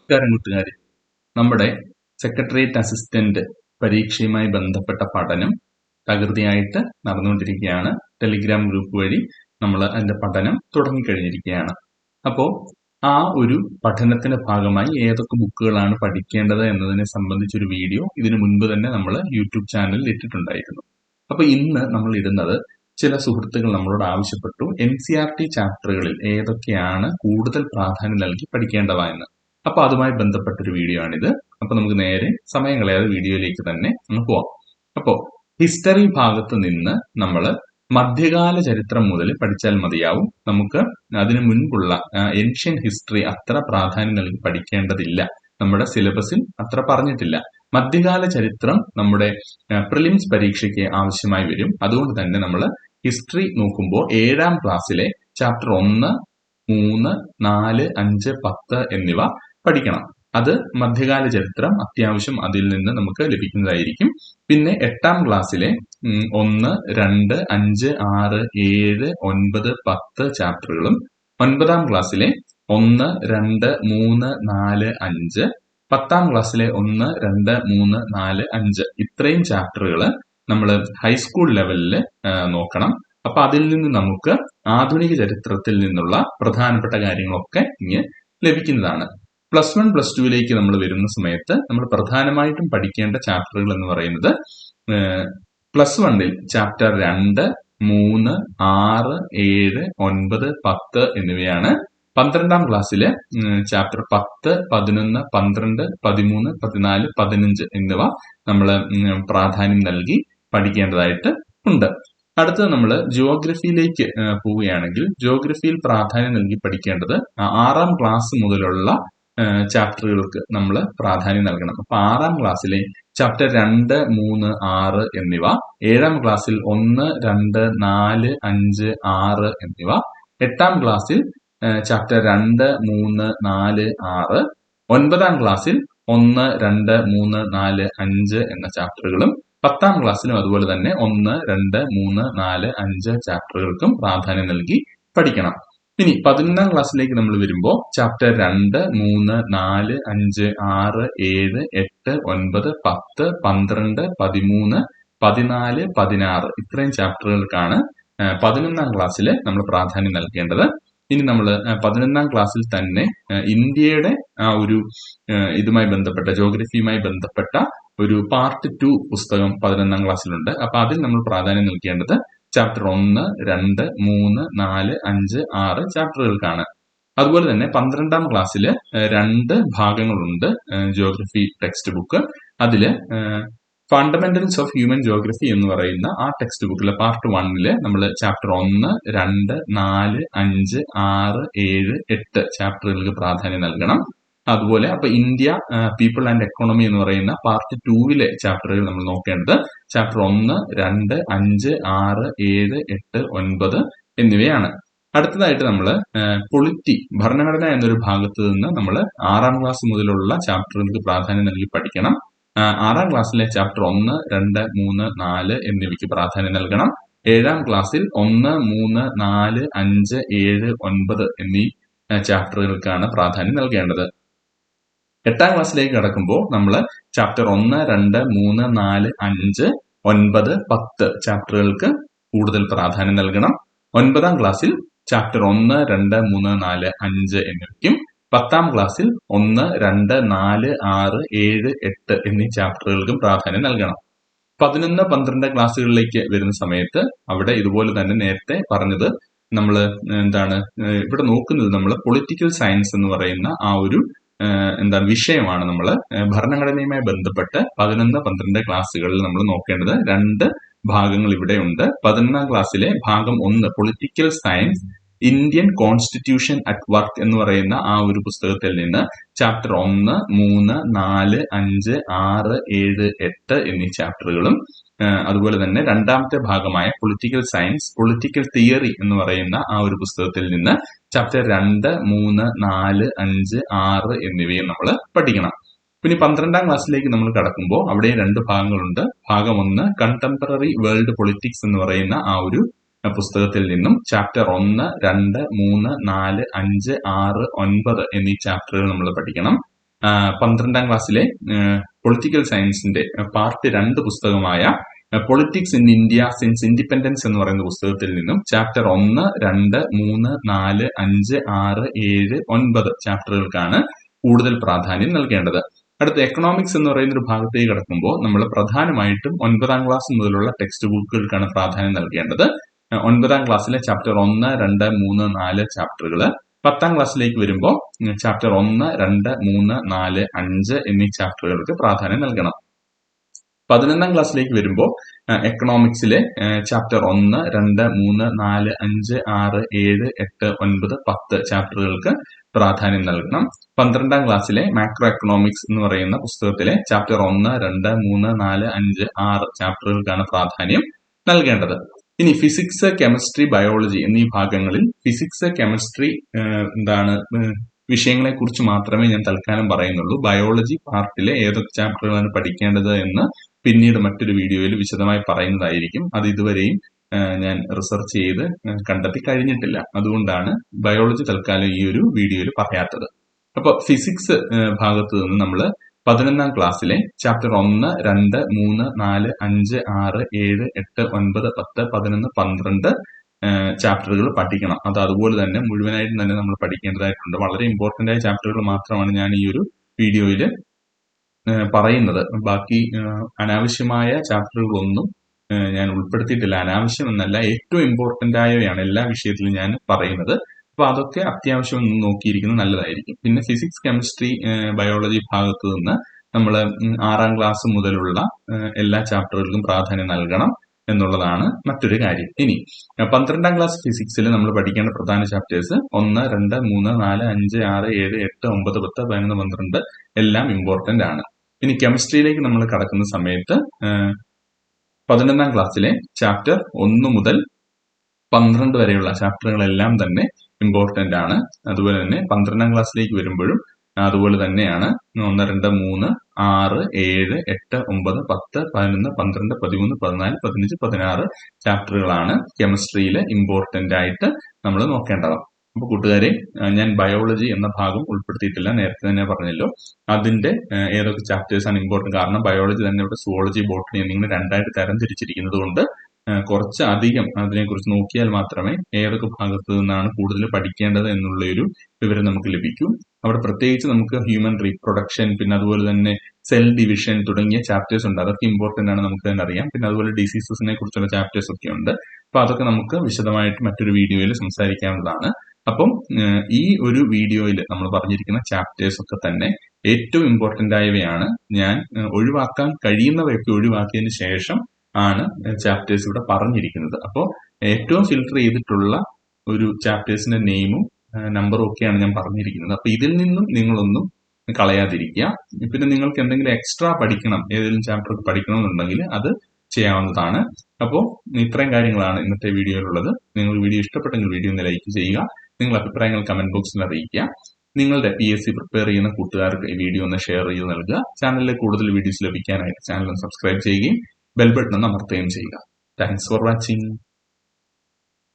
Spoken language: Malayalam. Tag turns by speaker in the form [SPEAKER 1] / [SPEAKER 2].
[SPEAKER 1] നമസ്കാരം കൂട്ടുകാരെ. നമ്മുടെ സെക്രട്ടേറിയറ്റ് അസിസ്റ്റന്റ് പരീക്ഷയുമായി ബന്ധപ്പെട്ട പഠനം തകൃതിയായിട്ട് നടന്നുകൊണ്ടിരിക്കുകയാണ്. ടെലിഗ്രാം ഗ്രൂപ്പ് വഴി നമ്മൾ അതിന്റെ പഠനം തുടങ്ങിക്കഴിഞ്ഞിരിക്കുകയാണ്. അപ്പോൾ ആ ഒരു പഠനത്തിന്റെ ഭാഗമായി ഏതൊക്കെ ബുക്കുകളാണ് പഠിക്കേണ്ടത് എന്നതിനെ സംബന്ധിച്ചൊരു വീഡിയോ ഇതിനു മുൻപ് തന്നെ നമ്മൾ യൂട്യൂബ് ചാനലിൽ ഇട്ടിട്ടുണ്ടായിരുന്നു. അപ്പൊ ഇന്ന് നമ്മൾ ഇടുന്നത് ചില സുഹൃത്തുക്കൾ നമ്മളോട് ആവശ്യപ്പെട്ടു NCERT ചാപ്റ്ററുകളിൽ ഏതൊക്കെയാണ് കൂടുതൽ പ്രാധാന്യം നൽകി പഠിക്കേണ്ടവ എന്ന്. അപ്പൊ അതുമായി ബന്ധപ്പെട്ടൊരു വീഡിയോ ആണിത്. അപ്പൊ നമുക്ക് നേരെ സമയം കളയാതെ വീഡിയോയിലേക്ക് തന്നെ നമുക്ക് പോവാം. അപ്പോ ഹിസ്റ്ററി ഭാഗത്ത് നിന്ന് നമ്മൾ മധ്യകാല ചരിത്രം മുതൽ പഠിച്ചാൽ മതിയാവും. നമുക്ക് അതിനു മുൻപുള്ള ഏൻഷ്യൻ ഹിസ്റ്ററി അത്ര പ്രാധാന്യം നൽകി പഠിക്കേണ്ടതില്ല. നമ്മുടെ സിലബസിൽ അത്ര പറഞ്ഞിട്ടില്ല. മധ്യകാല ചരിത്രം നമ്മുടെ പ്രിലിംസ് പരീക്ഷയ്ക്ക് ആവശ്യമായി വരും. അതുകൊണ്ട് തന്നെ നമ്മൾ ഹിസ്റ്ററി നോക്കുമ്പോൾ 7ാം ക്ലാസ്സിലെ ചാപ്റ്റർ 1, 3, 4, 5, 10 എന്നിവ പഠിക്കണം. അത് മധ്യകാല ചരിത്രം അത്യാവശ്യം അതിൽ നിന്ന് നമുക്ക് ലഭിക്കുന്നതായിരിക്കും. പിന്നെ 8ാം ക്ലാസ്സിലെ 1, 2, 5, 6, 7, 9, 10 ചാപ്റ്ററുകളും 9ാം ക്ലാസ്സിലെ 1, 2, 3, 4, 5, 10ാം ക്ലാസ്സിലെ 1, 2, 3, 4, 5 ഇത്രയും ചാപ്റ്ററുകൾ നമ്മൾ ഹൈസ്കൂൾ ലെവലിൽ നോക്കണം. അപ്പൊ അതിൽ നിന്ന് നമുക്ക് ആധുനിക ചരിത്രത്തിൽ നിന്നുള്ള പ്രധാനപ്പെട്ട കാര്യങ്ങളൊക്കെ ഇങ്ങനെ ലഭിക്കുന്നതാണ്. +1, +2ലേക്ക് നമ്മൾ വരുന്ന സമയത്ത് നമ്മൾ പ്രധാനമായിട്ടും പഠിക്കേണ്ട ചാപ്റ്ററുകൾ എന്ന് പറയുന്നത് +1ൽ ചാപ്റ്റർ 2, 3, 6, 7, 9, 10 എന്നിവയാണ്. 12ാം ക്ലാസ്സിലെ ചാപ്റ്റർ 10, 11, 12, 13, 14, 15 എന്നിവ നമ്മൾ പ്രാധാന്യം നൽകി പഠിക്കേണ്ടതായിട്ട് ഉണ്ട്. അടുത്തത് നമ്മൾ ജിയോഗ്രഫിയിലേക്ക് പോവുകയാണെങ്കിൽ ജിയോഗ്രഫിയിൽ പ്രാധാന്യം നൽകി പഠിക്കേണ്ടത് 6ാം ക്ലാസ് മുതലുള്ള ചാപ്റ്ററുകൾക്ക് നമ്മൾ പ്രാധാന്യം നൽകണം. അപ്പൊ 6ാം ക്ലാസ്സിലെ ചാപ്റ്റർ 2, 3, 6 എന്നിവ, 7ാം ക്ലാസ്സിൽ 1, 2, 4, 5, 6 എന്നിവ, 8ാം ക്ലാസ്സിൽ ചാപ്റ്റർ 2, 3, 4, 6, 9ാം ക്ലാസ്സിൽ 1, 2, 3, 4, 5 എന്ന ചാപ്റ്ററുകളും 10ാം ക്ലാസ്സിലും അതുപോലെ തന്നെ 1, 2, 3, 4, 5 ചാപ്റ്ററുകൾക്കും പ്രാധാന്യം നൽകി പഠിക്കണം. ഇനി 11ാം ക്ലാസ്സിലേക്ക് നമ്മൾ വരുമ്പോൾ ചാപ്റ്റർ 2, 3, 4, 5, 6, 7, 8, 9, 10, 12, 13, 14, 16 ഇത്രയും ചാപ്റ്ററുകൾക്കാണ് 11ാം ക്ലാസ്സിൽ നമ്മൾ പ്രാധാന്യം നൽകേണ്ടത്. ഇനി നമ്മൾ 11ാം ക്ലാസ്സിൽ തന്നെ ഇന്ത്യയുടെ ആ ഒരു ഇതുമായി ബന്ധപ്പെട്ട ജോഗ്രഫിയുമായി ബന്ധപ്പെട്ട ഒരു പാർട്ട് 2 പുസ്തകം 11ാം ക്ലാസ്സിലുണ്ട്. അപ്പൊ അതിൽ നമ്മൾ പ്രാധാന്യം നൽകേണ്ടത് ചാപ്റ്റർ 1, 2, 3, 4, 5, 6 ചാപ്റ്ററുകൾക്കാണ്. അതുപോലെ തന്നെ 12ാം ക്ലാസ്സിൽ 2 ഭാഗങ്ങളുണ്ട് ജിയോഗ്രഫി ടെക്സ്റ്റ് ബുക്ക്. അതില് ഫണ്ടമെന്റൽസ് ഓഫ് ഹ്യൂമൻ ജിയോഗ്രഫി എന്ന് പറയുന്ന ആ ടെക്സ്റ്റ് ബുക്കിലെ പാർട്ട് 1ല് നമ്മൾ ചാപ്റ്റർ 1, 2, 4, 5, 6, 7, 8 ചാപ്റ്ററുകൾക്ക് പ്രാധാന്യം നൽകണം. അതുപോലെ അപ്പൊ ഇന്ത്യ, പീപ്പിൾ ആൻഡ് എക്കോണമി എന്ന് പറയുന്ന പാർട്ട് 2ലെ ചാപ്റ്ററുകൾ നമ്മൾ നോക്കേണ്ടത് ചാപ്റ്റർ 1, 2, 5, 6, 7, 8, 9 എന്നിവയാണ്. അടുത്തതായിട്ട് നമ്മൾ പൊളിറ്റി, ഭരണഘടന എന്നൊരു ഭാഗത്ത് നിന്ന് നമ്മൾ 6ാം ക്ലാസ് മുതലുള്ള ചാപ്റ്ററുകൾക്ക് പ്രാധാന്യം നൽകി പഠിക്കണം. 6ാം ക്ലാസ്സിലെ ചാപ്റ്റർ 1, 2, 3, 4 എന്നിവയ്ക്ക് പ്രാധാന്യം നൽകണം. 7ാം ക്ലാസ്സിൽ 1, 3, 4, 5, 7, 9 എന്നീ ചാപ്റ്ററുകൾക്കാണ് പ്രാധാന്യം നൽകേണ്ടത്. 8ാം ക്ലാസ്സിലേക്ക് കടക്കുമ്പോൾ നമ്മൾ ചാപ്റ്റർ 1, 2, 3, 4, 5, 9, 10 ചാപ്റ്ററുകൾക്ക് കൂടുതൽ പ്രാധാന്യം നൽകണം. 9ാം ക്ലാസ്സിൽ ചാപ്റ്റർ 1, 2, 3, 4, 5 എന്നിവയ്ക്കും 10ാം ക്ലാസ്സിൽ 1, 2, 4, 6, 7, 8 എന്നീ ചാപ്റ്ററുകൾക്കും പ്രാധാന്യം നൽകണം. 11, 12 ക്ലാസ്സുകളിലേക്ക് വരുന്ന സമയത്ത് അവിടെ ഇതുപോലെ തന്നെ നേരത്തെ പറഞ്ഞത് നമ്മൾ ഇവിടെ നോക്കുന്നത് നമ്മൾ പൊളിറ്റിക്കൽ സയൻസ് എന്ന് പറയുന്ന ആ ഒരു വിഷയമാണ്. നമ്മൾ ഭരണഘടനയുമായി ബന്ധപ്പെട്ട് 11, 12 ക്ലാസ്സുകളിൽ നമ്മൾ നോക്കേണ്ടത് 2 ഭാഗങ്ങൾ ഇവിടെ ഉണ്ട്. 11ാം ക്ലാസ്സിലെ ഭാഗം 1 political science Indian constitution at work എന്ന് പറയുന്ന ആ ഒരു പുസ്തകത്തിൽ നിന്ന് ചാപ്റ്റർ 1, 3, 4, 5, 6, 7, 8 എന്നീ ചാപ്റ്ററുകളും അതുപോലെ തന്നെ 2ാമത്തെ ഭാഗമായ പൊളിറ്റിക്കൽ സയൻസ് പൊളിറ്റിക്കൽ തിയറി എന്ന് പറയുന്ന ആ ഒരു പുസ്തകത്തിൽ നിന്ന് ചാപ്റ്റർ 2, 3, 4, 5, 6 എന്നിവയും നമ്മൾ പഠിക്കണം. പിന്നെ 12ാം ക്ലാസ്സിലേക്ക് നമ്മൾ കടക്കുമ്പോൾ അവിടെ 2 ഭാഗങ്ങളുണ്ട്. ഭാഗം 1 കണ്ടംപററി വേൾഡ് പൊളിറ്റിക്സ് എന്ന് പറയുന്ന ആ ഒരു പുസ്തകത്തിൽ നിന്നും ചാപ്റ്റർ 1, 2, 3, 4, 5, 6, 9 എന്നീ ചാപ്റ്ററുകൾ നമ്മൾ പഠിക്കണം. 12ാം ക്ലാസ്സിലെ പൊളിറ്റിക്കൽ സയൻസിന്റെ പാർട്ട് 2 പുസ്തകമായ politics in India since independence എന്ന് പറയുന്ന പുസ്തകത്തിൽ നിന്നും ചാപ്റ്റർ 1, 2, 3, 4, 5, 6, 7, 9 ചാപ്റ്ററുകൾക്കാണ് കൂടുതൽ പ്രാധാന്യം നൽകേണ്ടത്. അടുത്ത എക്കണോമിക്സ് എന്ന് പറയുന്ന ഒരു ഭാഗത്തേക്ക് കടക്കുമ്പോൾ നമ്മൾ പ്രധാനമായിട്ടും 9ാം ക്ലാസ് മുതലുള്ള ടെക്സ്റ്റ് ബുക്കുകൾക്കാണ് പ്രാധാന്യം നൽകേണ്ടത്. 9ാം ക്ലാസ്സിലെ ചാപ്റ്റർ 1, 2, 3, 4 ചാപ്റ്ററുകൾ 10ാം ക്ലാസ്സിലേക്ക് വരുമ്പോൾ ചാപ്റ്റർ 1, 2, 3, 4, 5 എന്നീ ചാപ്റ്ററുകൾക്ക് പ്രാധാന്യം നൽകണം. 11ാം ക്ലാസ്സിലേക്ക് വരുമ്പോൾ എക്കണോമിക്സിലെ ചാപ്റ്റർ 1, 2, 3, 4, 5, 6, 7, 8, 9, 10 ചാപ്റ്ററുകൾക്ക് പ്രാധാന്യം നൽകണം. 12ാം ക്ലാസ്സിലെ മാക്രോ എക്കണോമിക്സ് എന്ന് പറയുന്ന പുസ്തകത്തിലെ ചാപ്റ്റർ 1, 2, 3, 4, 5, 6 ചാപ്റ്ററുകൾക്കാണ് പ്രാധാന്യം നൽകേണ്ടത്. ഇനി ഫിസിക്സ്, കെമിസ്ട്രി, ബയോളജി എന്നീ ഭാഗങ്ങളിൽ ഫിസിക്സ്, കെമിസ്ട്രി വിഷയങ്ങളെ കുറിച്ച് മാത്രമേ ഞാൻ തൽക്കാലം പറയുന്നുള്ളൂ. ബയോളജി പാർട്ടിലെ ഏതൊക്കെ ചാപ്റ്ററുകളാണ് പഠിക്കേണ്ടത് എന്ന് പിന്നീട് മറ്റൊരു വീഡിയോയിൽ വിശദമായി പറയുന്നതായിരിക്കും. അത് ഇതുവരെയും ഞാൻ റിസർച്ച് ചെയ്ത് കണ്ടെത്തി കഴിഞ്ഞിട്ടില്ല. അതുകൊണ്ടാണ് ബയോളജി തൽക്കാലം ഈ ഒരു വീഡിയോയിൽ പറയാത്തത്. അപ്പൊ ഫിസിക്സ് ഭാഗത്ത് നിന്ന് നമ്മൾ 11ാം ക്ലാസ്സിലെ ചാപ്റ്റർ 1, 2, 3, 4, 5, 6, 7, 8, 9, 10, 11, 12 ചാപ്റ്ററുകൾ പഠിക്കണം. അത് അതുപോലെ തന്നെ മുഴുവനായിട്ടും തന്നെ നമ്മൾ പഠിക്കേണ്ടതായിട്ടുണ്ട്. വളരെ ഇമ്പോർട്ടന്റ് ആയ ചാപ്റ്ററുകൾ മാത്രമാണ് ഞാൻ ഈ ഒരു വീഡിയോയിൽ പറയുന്നത്. ബാക്കി അനാവശ്യമായ ചാപ്റ്ററുകളൊന്നും ഞാൻ ഉൾപ്പെടുത്തിയിട്ടില്ല. അനാവശ്യം എന്നല്ല, ഏറ്റവും ഇമ്പോർട്ടന്റ് ആയവയാണ് എല്ലാ വിഷയത്തിലും ഞാൻ പറയുന്നത്. അപ്പൊ അതൊക്കെ അത്യാവശ്യം ഒന്ന് നോക്കിയിരിക്കുന്നത് നല്ലതായിരിക്കും. പിന്നെ ഫിസിക്സ്, കെമിസ്ട്രി, ബയോളജി ഭാഗത്ത് നിന്ന് നമ്മൾ 6ാം ക്ലാസ് മുതലുള്ള എല്ലാ ചാപ്റ്ററുകൾക്കും പ്രാധാന്യം നൽകണം എന്നുള്ളതാണ് മറ്റൊരു കാര്യം. ഇനി 12ാം ക്ലാസ് ഫിസിക്സിൽ നമ്മൾ പഠിക്കേണ്ട പ്രധാന ചാപ്റ്റേഴ്സ് 1, 2, 3, 4, 5, 6, 7, 8, 9, 10, 11, 12 എല്ലാം ഇമ്പോർട്ടന്റ് ആണ്. ഇനി കെമിസ്ട്രിയിലേക്ക് നമ്മൾ കടക്കുന്ന സമയത്ത് 11ാം ക്ലാസ്സിലെ ചാപ്റ്റർ 1 മുതൽ 12 വരെയുള്ള ചാപ്റ്ററുകളെല്ലാം തന്നെ ഇമ്പോർട്ടന്റ് ആണ്. അതുപോലെ തന്നെ 12ാം ക്ലാസ്സിലേക്ക് വരുമ്പോഴും അതുപോലെ തന്നെയാണ്. 1, 2, 3, 6, 7, 8, 9, 10, 11, 12, 13, 14, 15, 16 ചാപ്റ്ററുകളാണ് കെമിസ്ട്രിയിൽ ഇമ്പോർട്ടന്റ് ആയിട്ട് നമ്മൾ നോക്കേണ്ടത്. അപ്പൊ കൂട്ടുകാരെ, ഞാൻ ബയോളജി എന്ന ഭാഗം ഉൾപ്പെടുത്തിയിട്ടില്ല, നേരത്തെ തന്നെ പറഞ്ഞല്ലോ. അതിന്റെ ഏതൊക്കെ ചാപ്റ്റേഴ്സ് ആണ് ഇമ്പോർട്ടന്റ്, കാരണം ബയോളജി തന്നെ ഇവിടെ സുവോളജി, ബോട്ടണി എന്നിങ്ങനെ രണ്ടായിട്ട് തരം തിരിച്ചിരിക്കുന്നത് കൊണ്ട് കുറച്ച് അധികം അതിനെക്കുറിച്ച് നോക്കിയാൽ മാത്രമേ ഏതൊക്കെ ഭാഗത്ത് നിന്നാണ് കൂടുതൽ പഠിക്കേണ്ടത് എന്നുള്ള ഒരു വിവരം നമുക്ക് ലഭിക്കും. അവിടെ പ്രത്യേകിച്ച് നമുക്ക് ഹ്യൂമൻ റീപ്രൊഡക്ഷൻ, പിന്നെ അതുപോലെ തന്നെ സെൽ ഡിവിഷൻ തുടങ്ങിയ ചാപ്റ്റേഴ്സ് ഉണ്ട്. അതൊക്കെ ഇമ്പോർട്ടന്റ് ആണ്, നമുക്ക് തന്നെ അറിയാം. പിന്നെ അതുപോലെ ഡിസീസസിനെ കുറിച്ചുള്ള ചാപ്റ്റേഴ്സ് ഒക്കെ ഉണ്ട്. അപ്പൊ അതൊക്കെ നമുക്ക് വിശദമായിട്ട് മറ്റൊരു വീഡിയോയിൽ സംസാരിക്കാവുന്നതാണ്. അപ്പം ഈ ഒരു വീഡിയോയിൽ നമ്മൾ പറഞ്ഞിരിക്കുന്ന ചാപ്റ്റേഴ്സ് ഒക്കെ തന്നെ ഏറ്റവും ഇമ്പോർട്ടന്റ് ആയവയാണ്. ഞാൻ ഒഴിവാക്കാൻ കഴിയുന്നവയൊക്കെ ഒഴിവാക്കിയതിന് ശേഷം ആണ് ചാപ്റ്റേഴ്സ് ഇവിടെ പറഞ്ഞിരിക്കുന്നത്. അപ്പോൾ ഏറ്റവും ഫിൽട്ടർ ചെയ്തിട്ടുള്ള ഒരു ചാപ്റ്റേഴ്സിന്റെ നെയിമും നമ്പറും ഒക്കെയാണ് ഞാൻ പറഞ്ഞിരിക്കുന്നത്. അപ്പൊ ഇതിൽ നിന്നും നിങ്ങളൊന്നും കളയാതിരിക്കുക. പിന്നെ നിങ്ങൾക്ക് എന്തെങ്കിലും എക്സ്ട്രാ പഠിക്കണം, ഏതെങ്കിലും ചാപ്റ്റർ പഠിക്കണമെന്നുണ്ടെങ്കിൽ അത് ചെയ്യാവുന്നതാണ്. അപ്പോൾ ഇത്രയും കാര്യങ്ങളാണ് ഇന്നത്തെ വീഡിയോയിലുള്ളത്. നിങ്ങൾ വീഡിയോ ഇഷ്ടപ്പെട്ടെങ്കിൽ വീഡിയോ ഒന്ന് ലൈക്ക് ചെയ്യുക. നിങ്ങളുടെ അഭിപ്രായങ്ങൾ കമന്റ് ബോക്സിൽ അറിയിക്കുക. നിങ്ങളുടെ PSC പ്രിപ്പയർ ചെയ്യുന്ന കൂട്ടുകാർക്ക് ഈ വീഡിയോ ഒന്ന് ഷെയർ ചെയ്ത് നൽകുക. ചാനലിലെ കൂടുതൽ വീഡിയോസ് ലഭിക്കാനായിട്ട് ചാനൽ സബ്സ്ക്രൈബ് ചെയ്യുകയും ബെൽ ബട്ടൺ ഒന്ന് അമർത്തുകയും ചെയ്യുക. Thanks for watching.